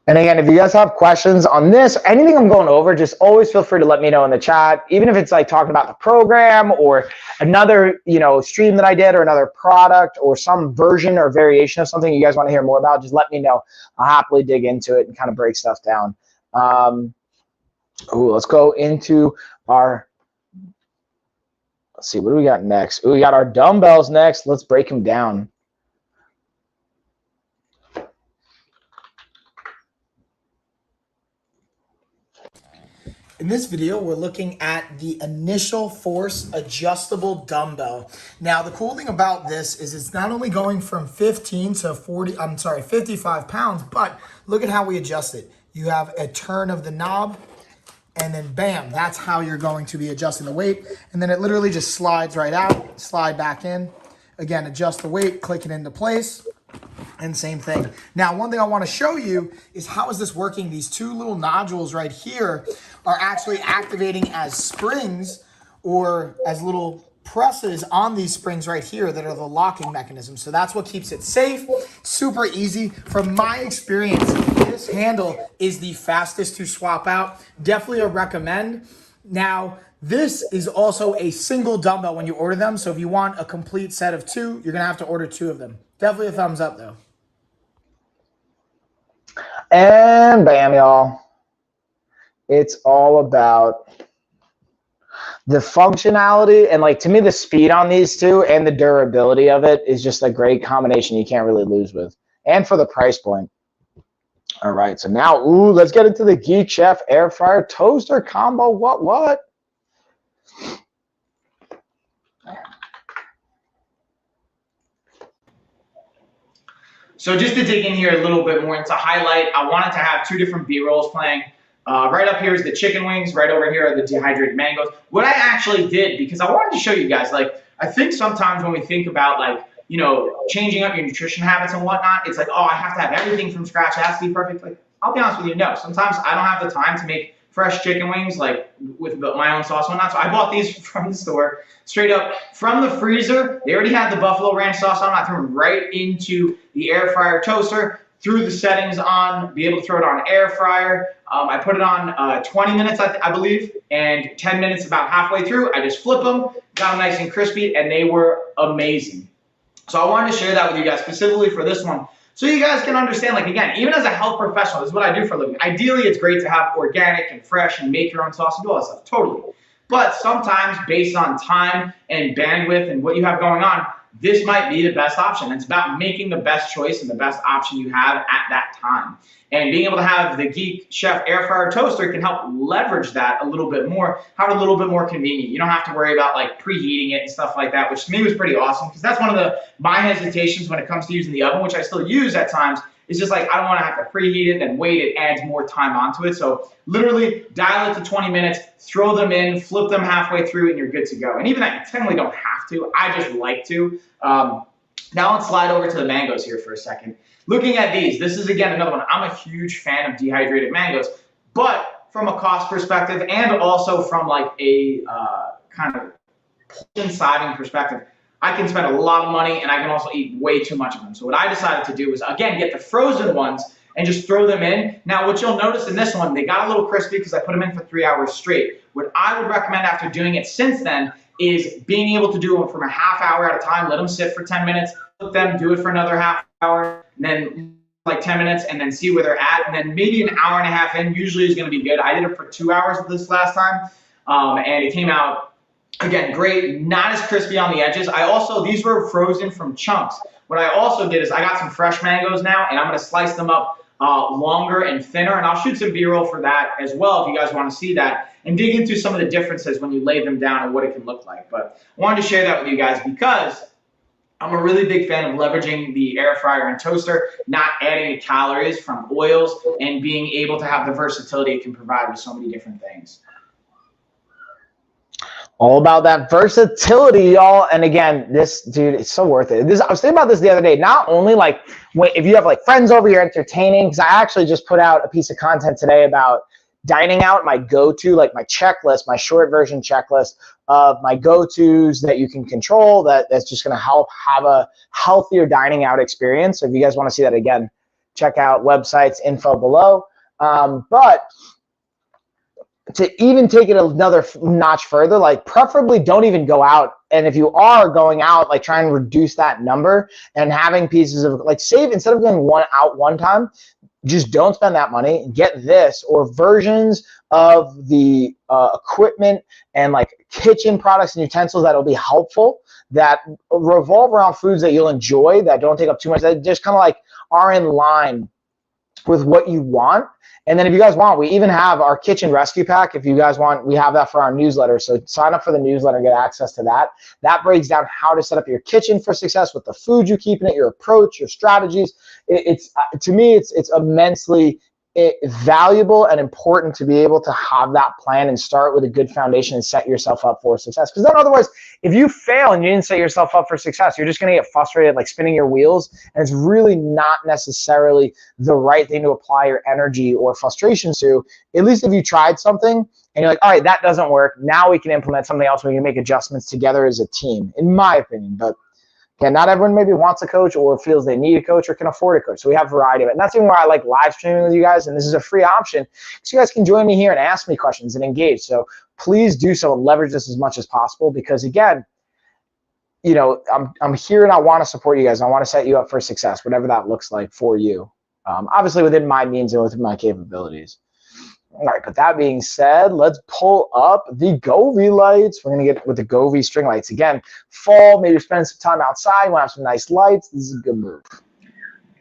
And again, if you guys have questions on this, or anything I'm going over, just always feel free to let me know in the chat. Even if it's like talking about the program or another, stream that I did, or another product or some version or variation of something you guys want to hear more about, just let me know. I'll happily dig into it and kind of break stuff down. Let's go into our, let's see, what do we got next? We got our dumbbells next. Let's break them down. In this video, we're looking at the initial force adjustable dumbbell. Now, the cool thing about this is it's not only going from 55 pounds, but look at how we adjust it. You have a turn of the knob, and then bam, that's how you're going to be adjusting the weight. And then it literally just slides right out, slide back in. Again, adjust the weight, click it into place. And same thing. Now, one thing I want to show you is how is this working? These two little nodules right here are actually activating as springs or as little presses on these springs right here that are the locking mechanism. So that's what keeps it safe, super easy. From my experience, this handle is the fastest to swap out. Definitely a recommend. Now, this is also a single dumbbell when you order them. So if you want a complete set of two, you're going to have to order two of them. Definitely a thumbs up, though. And bam, y'all. It's all about the functionality, and like, to me, the speed on these two and the durability of it is just a great combination you can't really lose with. And for the price point. All right, so now, let's get into the Geek Chef Air Fryer Toaster Combo. What? So just to dig in here a little bit more and to highlight, I wanted to have two different B-rolls playing. Right up here is the chicken wings. Right over here are the dehydrated mangoes. What I actually did, because I wanted to show you guys, like, I think sometimes when we think about, like, changing up your nutrition habits and whatnot, it's like, oh, I have to have everything from scratch. It has to be perfect. Like, I'll be honest with you, no. Sometimes I don't have the time to make fresh chicken wings, like with my own sauce and whatnot. So I bought these from the store, straight up from the freezer. They already had the buffalo ranch sauce on. I threw them right into the air fryer toaster, threw the settings on, be able to throw it on air fryer. I put it on 20 minutes, I believe, and 10 minutes about halfway through. I just flip them, got them nice and crispy, and they were amazing. So I wanted to share that with you guys specifically for this one, so you guys can understand, like, again, even as a health professional, this is what I do for a living. Ideally, it's great to have organic and fresh and make your own sauce and do all that stuff, totally. But sometimes, based on time and bandwidth and what you have going on, this might be the best option. It's about making the best choice and the best option you have at that time. And being able to have the Geek Chef Air Fryer Toaster can help leverage that a little bit more, have it a little bit more convenient. You don't have to worry about, like, preheating it and stuff like that, which to me was pretty awesome, because that's one of my hesitations when it comes to using the oven, which I still use at times. It's just like, I don't want to have to preheat it and wait. It adds more time onto it. So literally dial it to 20 minutes, throw them in, flip them halfway through, and you're good to go. And even that, you technically don't have to. I just like to. Now let's slide over to the mangoes here for a second. Looking at these, this is, again, another one. I'm a huge fan of dehydrated mangoes, but from a cost perspective and also from, like, a kind of portion-sizing perspective, I can spend a lot of money and I can also eat way too much of them. So what I decided to do was, again, get the frozen ones and just throw them in. Now, what you'll notice in this one, they got a little crispy because I put them in for 3 hours straight. What I would recommend after doing it since then is being able to do them from a half hour at a time, let them sit for 10 minutes, flip them, do it for another half hour, and then like 10 minutes, and then see where they're at. And then maybe an hour and a half in usually is going to be good. I did it for 2 hours this last time, and it came out, again, great, not as crispy on the edges. These were frozen from chunks. What I also did is I got some fresh mangoes now, and I'm going to slice them up longer and thinner, and I'll shoot some B-roll for that as well if you guys want to see that, and dig into some of the differences when you lay them down and what it can look like. But I wanted to share that with you guys because I'm a really big fan of leveraging the air fryer and toaster, not adding the calories from oils, and being able to have the versatility it can provide with so many different things. All about that versatility, y'all. And again, this, dude, it's so worth it. I was thinking about this the other day. Not only, like, if you have, like, friends over, you're entertaining, because I actually just put out a piece of content today about dining out, my go-to, like my checklist, my short version checklist of my go-tos that you can control, that's just going to help have a healthier dining out experience. So if you guys want to see that again, check out websites, info below. But to even take it another notch further, like preferably don't even go out. And if you are going out, like try and reduce that number and having pieces of like save instead of going one time, just don't spend that money. Get this or versions of the equipment and like kitchen products and utensils that'll be helpful, that revolve around foods that you'll enjoy, that don't take up too much, that just kind of like are in line with what you want. And then if you guys want, we even have our kitchen rescue pack. If you guys want, we have that for our newsletter. So sign up for the newsletter and get access to that. That breaks down how to set up your kitchen for success with the food you keep in it, your approach, your strategies. It's to me, it's immensely valuable and important to be able to have that plan and start with a good foundation and set yourself up for success. Because then otherwise, if you fail and you didn't set yourself up for success, you're just going to get frustrated, like spinning your wheels. And it's really not necessarily the right thing to apply your energy or frustrations to. At least if you tried something and you're like, all right, that doesn't work. Now we can implement something else. We can make adjustments together as a team, in my opinion. But yeah, not everyone maybe wants a coach or feels they need a coach or can afford a coach. So we have a variety of it. And that's even why I like live streaming with you guys. And this is a free option. So you guys can join me here and ask me questions and engage. So please do so and leverage this as much as possible, because again, you know, I'm here and I want to support you guys. I want to set you up for success, whatever that looks like for you. Obviously within my means and within my capabilities. All right, but that being said, let's pull up the Govee lights. We're going to get with the Govee string lights. Again, fall, maybe you're spending some time outside, you want to have some nice lights. This is a good move.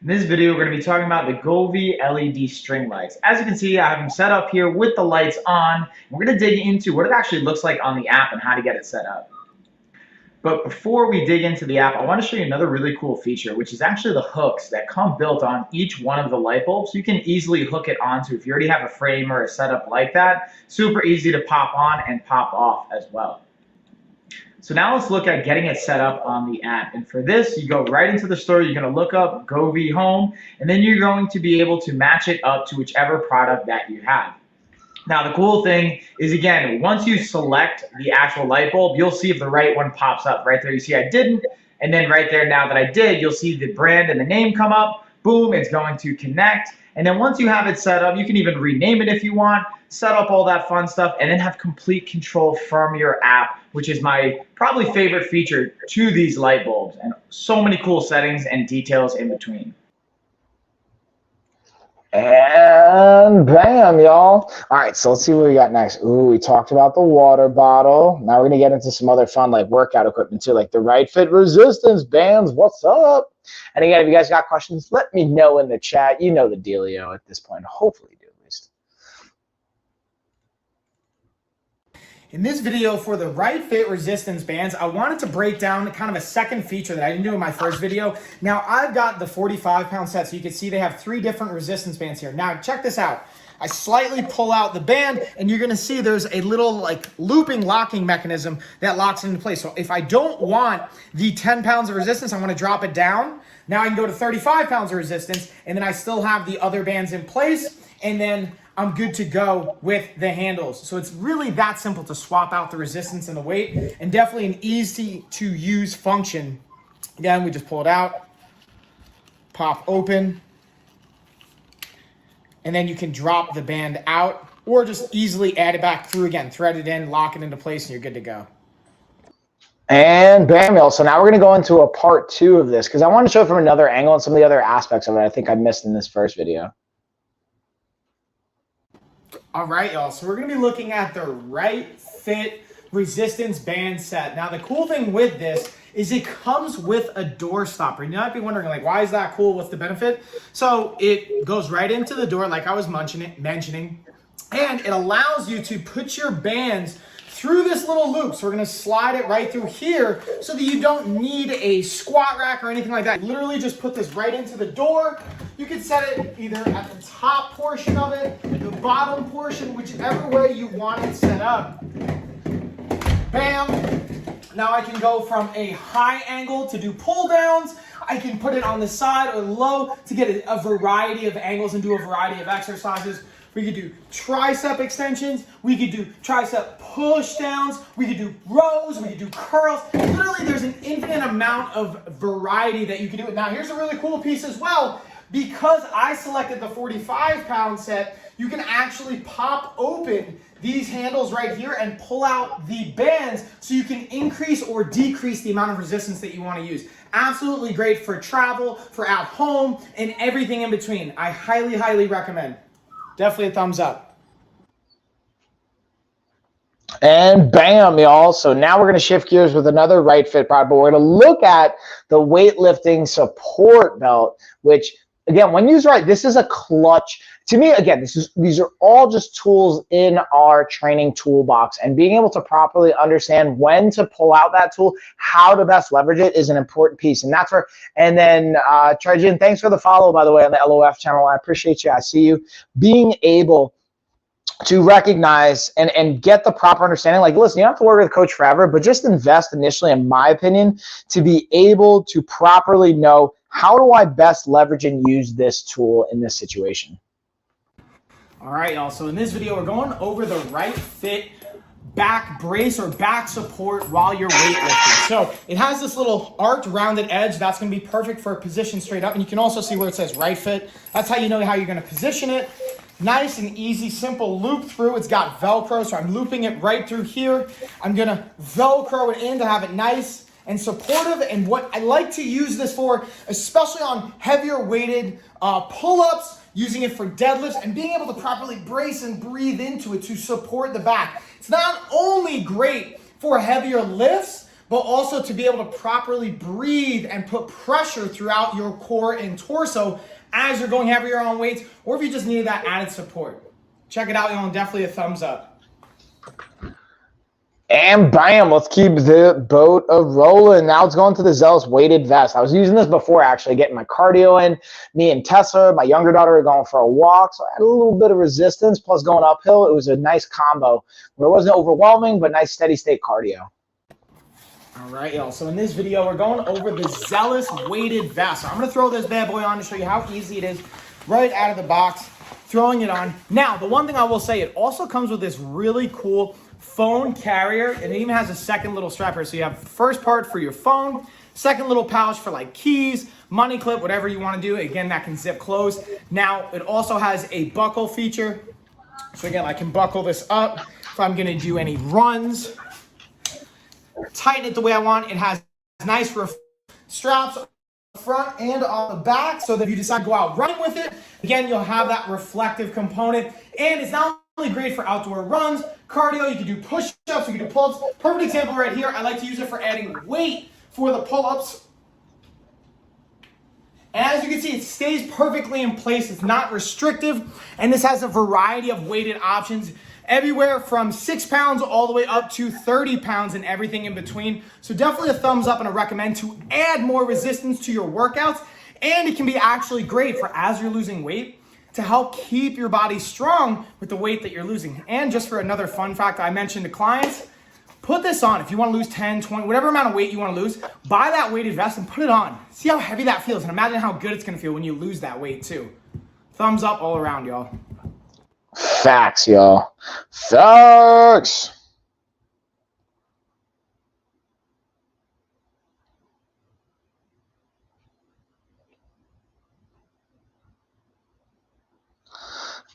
In this video, we're going to be talking about the Govee LED string lights. As you can see, I have them set up here with the lights on. We're going to dig into what it actually looks like on the app and how to get it set up. But before we dig into the app, I want to show you another really cool feature, which is actually the hooks that come built on each one of the light bulbs. You can easily hook it onto if you already have a frame or a setup like that. Super easy to pop on and pop off as well. So now let's look at getting it set up on the app. And for this, you go right into the store. You're going to look up Govee Home, and then you're going to be able to match it up to whichever product that you have. Now, the cool thing is, again, once you select the actual light bulb, you'll see if the right one pops up. Right there, you see I didn't. And then right there, now that I did, you'll see the brand and the name come up. Boom, it's going to connect. And then once you have it set up, you can even rename it if you want, set up all that fun stuff, and then have complete control from your app, which is my probably favorite feature to these light bulbs. And so many cool settings and details in between. And bam, y'all. All right, so let's see what we got next. Ooh, we talked about the water bottle. Now we're going to get into some other fun like workout equipment too, like the Right Fit resistance bands. What's up? And again, if you guys got questions, let me know in the chat. You know the dealio at this point. Hopefully you do at least. In this video for the Right Fit resistance bands, I wanted to break down kind of a second feature that I didn't do in my first video. Now I've got the 45-pound set, so you can see they have 3 different resistance bands here. Now check this out. I slightly pull out the band and you're gonna see there's a little like looping locking mechanism that locks it into place. So if I don't want the 10 pounds of resistance, I wanna drop it down. Now I can go to 35 pounds of resistance and then I still have the other bands in place, and then I'm good to go with the handles. So it's really that simple to swap out the resistance and the weight, and definitely an easy to use function. Again, we just pull it out, pop open, and then you can drop the band out or just easily add it back through again, thread it in, lock it into place, and you're good to go. And bam, y'all. So now we're going to go into a part 2 of this because I want to show it from another angle and some of the other aspects of it I think I missed in this first video. All right, y'all, so we're going to be looking at the Right Fit resistance band set. Now, the cool thing with this is it comes with a door stopper. You might be wondering, like, why is that cool? What's the benefit? So it goes right into the door, like I was mentioning, and it allows you to put your bands through this little loop. So we're going to slide it right through here so that you don't need a squat rack or anything like that. You literally just put this right into the door. You can set it either at the top portion of it, the bottom portion, whichever way you want it set up. Bam. Now I can go from a high angle to do pull downs. I can put it on the side or low to get a variety of angles and do a variety of exercises. We could do tricep extensions. We could do tricep push downs. We could do rows. We could do curls. Literally, there's an infinite amount of variety that you can do. Now, here's a really cool piece as well. because I selected the 45-pound set, you can actually pop open these handles right here and pull out the bands so you can increase or decrease the amount of resistance that you want to use. Absolutely great for travel, for at home, and everything in between. I highly, highly recommend. Definitely a thumbs up. And bam, y'all. So now we're going to shift gears with another right fit product, but we're going to look at the weightlifting support belt, which, again, when used right, this is a clutch. To me, again, these are all just tools in our training toolbox, and being able to properly understand when to pull out that tool, how to best leverage it is an important piece. And that's where, and then Trajan, thanks for the follow, by the way, on the LOF channel. I appreciate you. I see you. Being able to recognize and get the proper understanding. Like, listen, you don't have to work with a coach forever, but just invest initially, in my opinion, to be able to properly know, how do I best leverage and use this tool in this situation? All right, y'all. So in this video, we're going over the right fit back brace or back support while you're weightlifting. So it has this little arched rounded edge. That's going to be perfect for a position straight up. And you can also see where it says right fit. That's how you know how you're going to position it. Nice and easy, simple loop through. It's got Velcro, so I'm looping it right through here. I'm gonna Velcro it in to have it nice and supportive. And what I like to use this for, especially on heavier weighted pull-ups, using it for deadlifts, and being able to properly brace and breathe into it to support the back. It's not only great for heavier lifts, but also to be able to properly breathe and put pressure throughout your core and torso as you're going heavier on weights, or if you just need that added support. Check it out, y'all, and definitely a thumbs up. And bam, let's keep the boat rolling. Now it's going to the Zealous weighted vest. I was using this before, actually, getting my cardio in. Me and Tessa, my younger daughter, were going for a walk, so I had a little bit of resistance, plus going uphill. It was a nice combo where it wasn't overwhelming, but nice steady state cardio. All right, y'all. So in this video, we're going over the Zealous weighted vest. So I'm going to throw this bad boy on to show you how easy it is right out of the box, throwing it on. Now, the one thing I will say, it also comes with this really cool phone carrier, and it even has a second little strap here. So you have the first part for your phone, second little pouch for like keys, money clip, whatever you want to do. Again, that can zip closed. Now, it also has a buckle feature. So again, I can buckle this up if I'm going to do any runs. Tighten it the way I want. It has nice straps on the front and on the back, so that if you decide to go out running with it, again, you'll have that reflective component. And it's not only great for outdoor runs, cardio, you can do push-ups, you can do pull-ups. Perfect example right here. I like to use it for adding weight for the pull-ups. And as you can see, it stays perfectly in place. It's not restrictive, and this has a variety of weighted options, everywhere from 6 pounds all the way up to 30 pounds and everything in between. So definitely a thumbs up and a recommend to add more resistance to your workouts. And it can be actually great for as you're losing weight to help keep your body strong with the weight that you're losing. And just for another fun fact I mentioned to clients, put this on. If you want to lose 10, 20, whatever amount of weight you want to lose, buy that weighted vest and put it on. See how heavy that feels, and imagine how good it's going to feel when you lose that weight too. Thumbs up all around, y'all. Facts, y'all. Facts.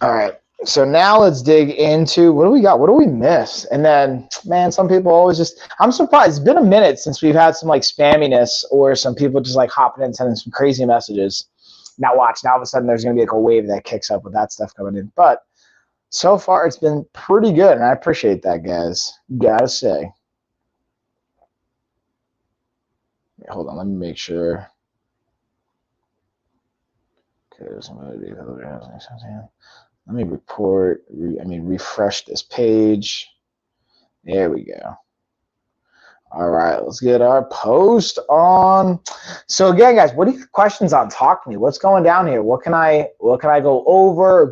All right. So now let's dig into, what do we got? What do we miss? And then, man, some people always just, I'm surprised. It's been a minute since we've had some like spamminess or some people just like hopping in, sending some crazy messages. Now watch, now all of a sudden there's going to be like a wave that kicks up with that stuff coming in. But so far it's been pretty good, and I appreciate that, guys. Gotta say. Hold on, let me make sure. Okay, let me refresh this page. There we go. All right, let's get our post on. So again, guys, what are your questions on? Talk to me. What's going down here? What can I go over,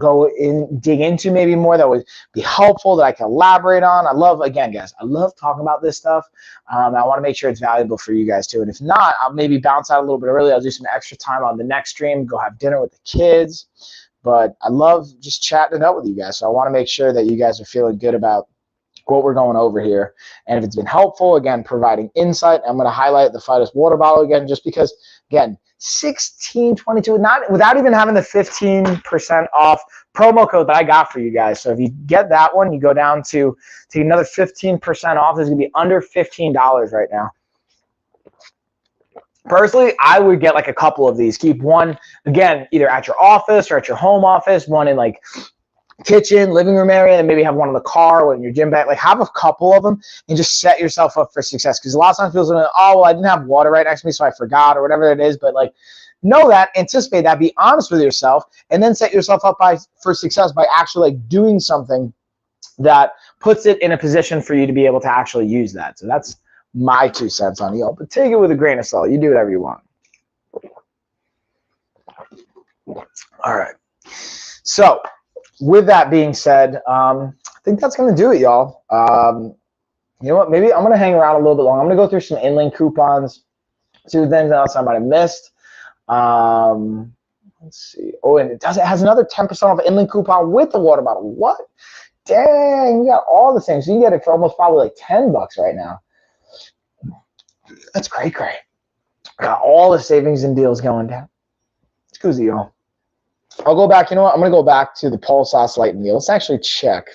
dig into maybe more that would be helpful, that I can elaborate on? I love, again, guys, I love talking about this stuff. I want to make sure it's valuable for you guys too. And if not, I'll maybe bounce out a little bit early. I'll do some extra time on the next stream, go have dinner with the kids. But I love just chatting it up with you guys. So I want to make sure that you guys are feeling good about what we're going over here. And if it's been helpful, again, providing insight, I'm going to highlight the Fidus water bottle again, just because, again, $16.22, not without even having the 15% off promo code that I got for you guys. So if you get that one, you go down to another 15% off. This is going to be under $15 right now. Personally, I would get like a couple of these. Keep one, again, either at your office or at your home office, one in like kitchen, living room area, and maybe have one in the car or in your gym bag. Like have a couple of them and just set yourself up for success. Because a lot of times people say, oh, well, I didn't have water right next to me, so I forgot or whatever it is. But like know that, anticipate that, be honest with yourself, and then set yourself up for success by actually like doing something that puts it in a position for you to be able to actually use that. So that's my 2 cents on it, but take it with a grain of salt. You do whatever you want. All right. So with that being said, I think that's going to do it, y'all. You know what? Maybe I'm going to hang around a little bit longer. I'm going to go through some in-link coupons, see what things else I might have missed. Let's see. Oh, and it has another 10% off in-link coupon with the water bottle. What? Dang, you got all the things. You can get it for almost probably like $10 right now. That's great. Got all the savings and deals going down. It's cozy, y'all. I'll go back. You know what? I'm going to go back to the Pulse Sauce Light Meal. Let's actually check.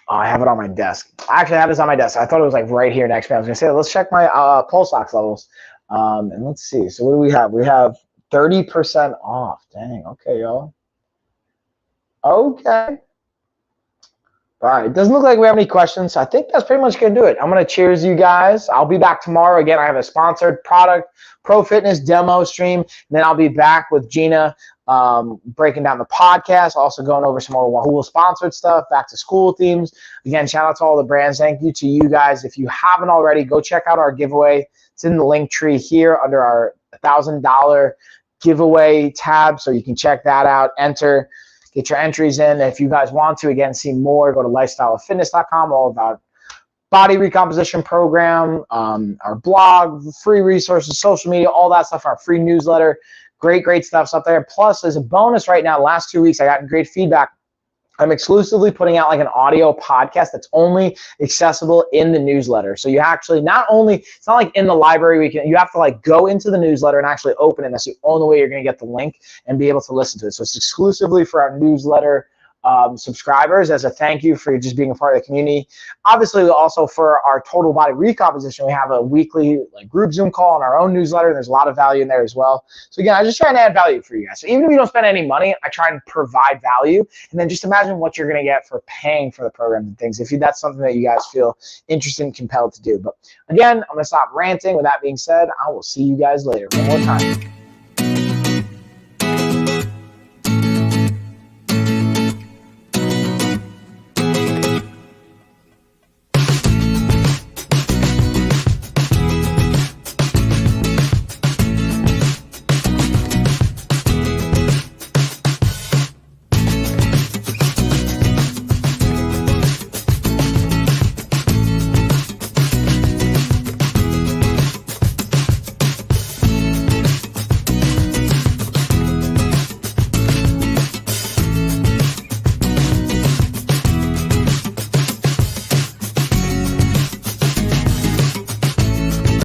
Oh, I have it on my desk. I actually have this on my desk. I thought it was like right here next to me. I was going to say, let's check my Pulse Ox levels. And let's see. So what do we have? We have 30% off. Dang. Okay, y'all. Okay. All right. It doesn't look like we have any questions. So I think that's pretty much going to do it. I'm going to cheers you guys. I'll be back tomorrow. Again, I have a sponsored product, Pro Fitness demo stream. And then I'll be back with Gina breaking down the podcast, also going over some more Wahool sponsored stuff, back to school themes. Again, shout out to all the brands. Thank you to you guys. If you haven't already, go check out our giveaway. It's in the link tree here under our $1,000 giveaway tab, so you can check that out. Enter, get your entries in. If you guys want to, again, see more, go to lifestyleoffitness.com, all about body recomposition program, our blog, free resources, social media, all that stuff, our free newsletter. Great stuff's up there. Plus, as a bonus right now, last 2 weeks, I got great feedback. I'm exclusively putting out like an audio podcast that's only accessible in the newsletter. So you actually it's not like in the library, you have to like go into the newsletter and actually open it. That's the only way you're going to get the link and be able to listen to it. So it's exclusively for our newsletter subscribers as a thank you for just being a part of the community. Obviously, also for our total body recomposition, we have a weekly like group Zoom call on our own newsletter. And there's a lot of value in there as well. So again, I just try and add value for you guys. So even if you don't spend any money, I try and provide value. And then just imagine what you're going to get for paying for the program and things, if that's something that you guys feel interested and compelled to do. But again, I'm going to stop ranting. With that being said, I will see you guys later. One more time.